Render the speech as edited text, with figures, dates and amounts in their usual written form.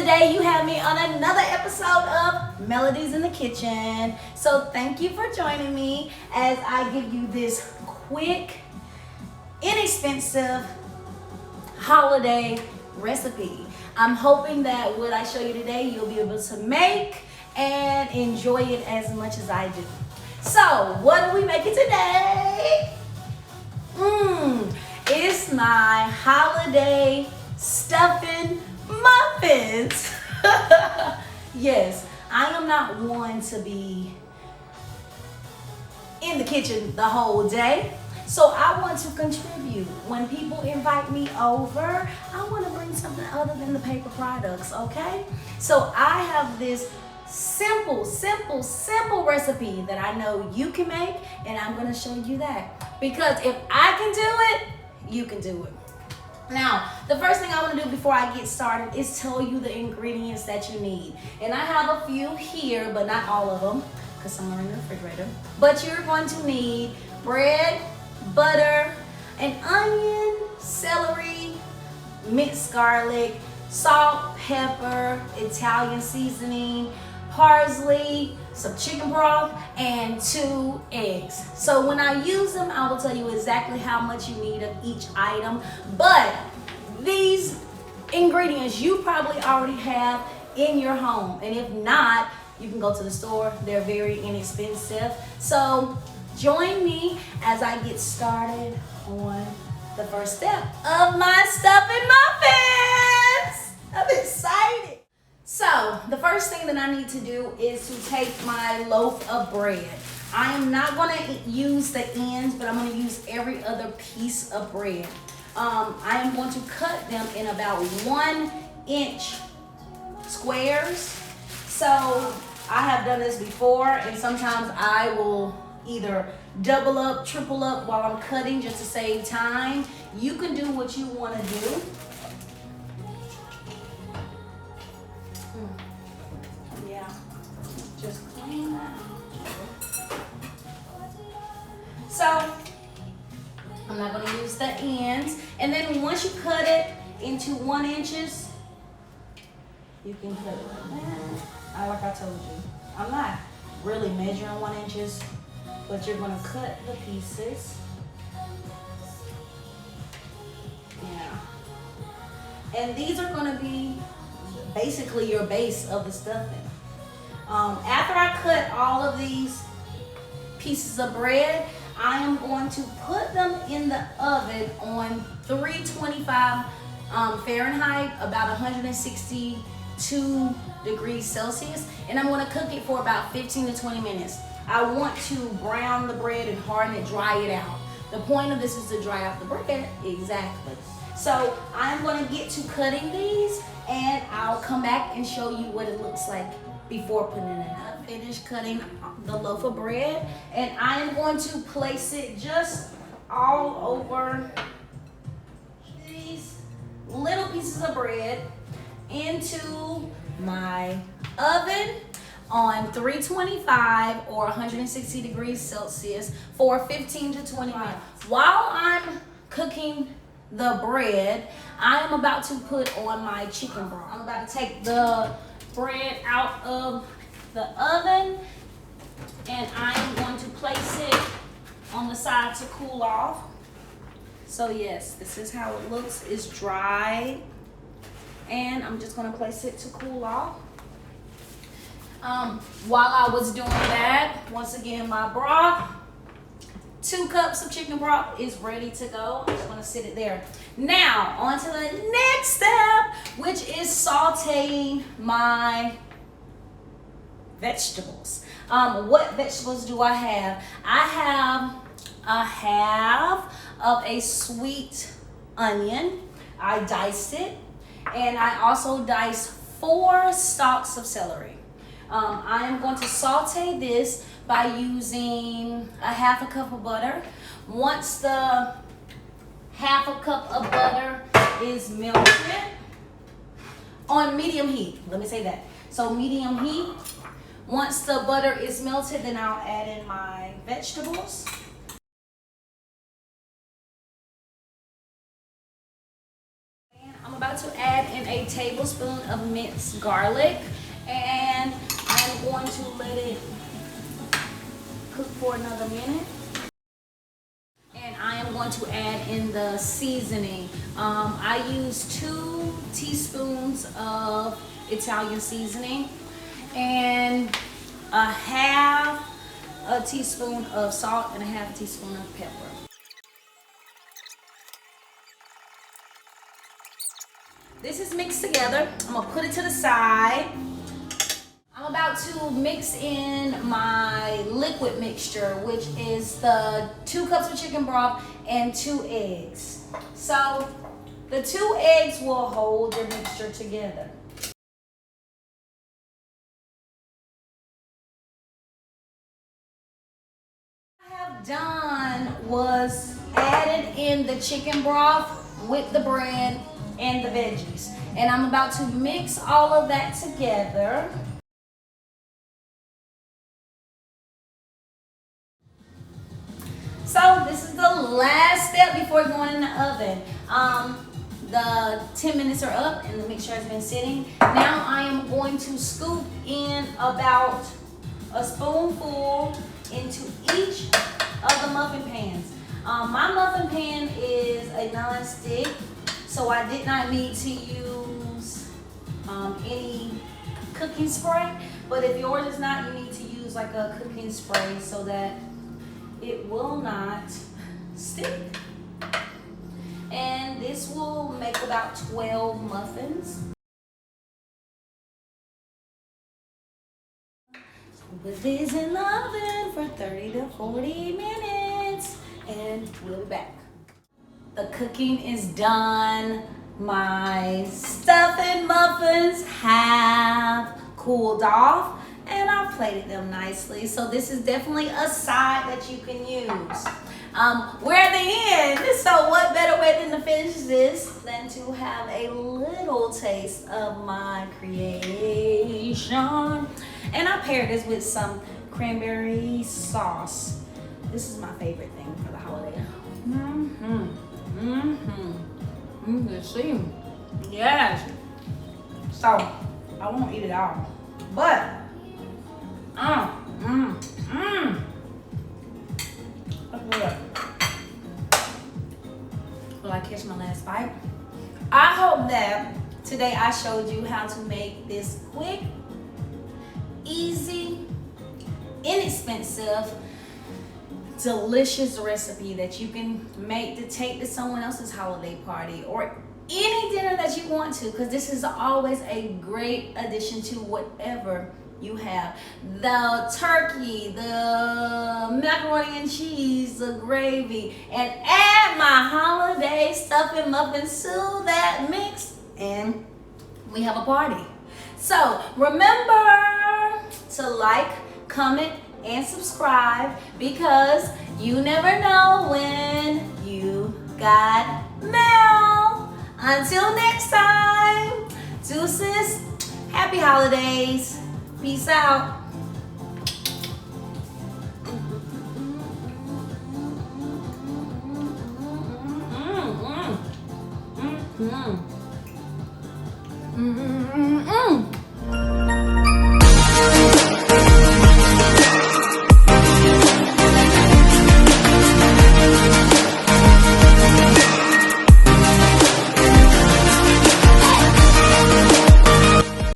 today you have me on another episode of Melodies in the Kitchen. So thank you for joining me as I give you this quick, inexpensive holiday recipe. I'm hoping that what I show you today you'll be able to make and enjoy it as much as I do. So what are we making today? It's my holiday stuffing muffins. Yes, I am not one to be in the kitchen the whole day. So I want to contribute. When people invite me over, I want to bring something other than the paper products, okay? So I have this simple recipe that I know you can make, and I'm gonna show you that. Because if I can do it, you can do it. Now, the first thing I want to do before I get started is tell you the ingredients that you need. And I have a few here, but not all of them, because some are in the refrigerator. But you're going to need bread, butter, an onion, celery, minced garlic, salt, pepper, Italian seasoning, parsley, some chicken broth, and 2 eggs. So when I use them, I will tell you exactly how much you need of each item. But these ingredients you probably already have in your home. And if not, you can go to the store. They're very inexpensive. So join me as I get started on the first step of my stuffing muffins. I'm excited. So the first thing that I need to do is to take my loaf of bread. I am not going to use the ends, but I'm going to use every other piece of bread. I am going to cut them in about 1-inch squares. So I have done this before, and sometimes I will either double up, triple up while I'm cutting just to save time. You can do what you want to do. Yeah, just clean that. So I'm not going to use the ends. And then once you cut it into 1 inches, you can cut it like that. Like I told you, I'm not really measuring 1 inches, but you're going to cut the pieces. Yeah. And these are going to be basically your base of the stuffing. After I cut all of these pieces of bread, I am going to put them in the oven on 325 Fahrenheit, about 162 degrees Celsius, and I'm going to cook it for about 15 to 20 minutes. I want to brown the bread and harden it, dry it out. The point of this is to dry out the bread. Exactly. So I'm going to get to cutting these, and I'll come back and show you what it looks like before putting it in. I finished cutting the loaf of bread, and I am going to place it just all over these little pieces of bread into my oven on 325 or 160 degrees Celsius for 15 to 20 minutes. While I'm cooking the bread, I am about to put on my chicken broth. I'm about to take the bread out of the oven, and I'm going to place it on the side to cool off. So yes, this is how it looks. It's dry, and I'm just going to place it to cool off. While I was doing that, once again, my broth, 2 cups of chicken broth is ready to go. I'm just going to sit it there. Now, on to the next step, which is sauteing my vegetables. What vegetables do I have? I have a half of a sweet onion. I diced it, and I also diced 4 stalks of celery. I am going to saute this by using a half a cup of butter. Once the half a cup of butter is melted on medium heat, let me say that. So medium heat. Once the butter is melted, then I'll add in my vegetables. And I'm about about to add in a tablespoon of minced garlic, and I'm going to let it cook for another minute. And I am going to add in the seasoning. I use 2 teaspoons of Italian seasoning and a half a teaspoon of salt and a half a teaspoon of pepper. This is mixed together. I'm gonna put it to the side. I'm about to mix in my liquid mixture, which is the 2 cups of chicken broth and 2 eggs. So the 2 eggs will hold the mixture together. What I have done was added in the chicken broth with the bread and the veggies. And I'm about to mix all of that together. So this is the last step before going in the oven. The 10 minutes are up and the mixture has been sitting. Now I am going to scoop in about a spoonful into each of the muffin pans. My muffin pan is a non-stick, so I did not need to use any cooking spray. But if yours is not, you need to use like a cooking spray so that it will not stick. And this will make about 12 muffins. So put these in the oven for 30 to 40 minutes and we'll be back. The cooking is done. My stuffing muffins have cooled off and I've plated them nicely. So this is definitely a side that you can use. We're at the end, so what better way than to finish this than to have a little taste of my creation. And I paired this with some cranberry sauce. This is my favorite thing for the holiday. You see? Yes. So, I won't eat it all. But, will I catch my last bite? I hope that today I showed you how to make this quick, easy, inexpensive, delicious recipe that you can make to take to someone else's holiday party or any dinner that you want to, because this is always a great addition to whatever you have. The turkey, the macaroni and cheese, the gravy, and add my holiday stuffing muffins to that mix and we have a party. So remember to like, comment, and subscribe because you never know when you got mail. Until next time, deuces, happy holidays, peace out. Mm-hmm.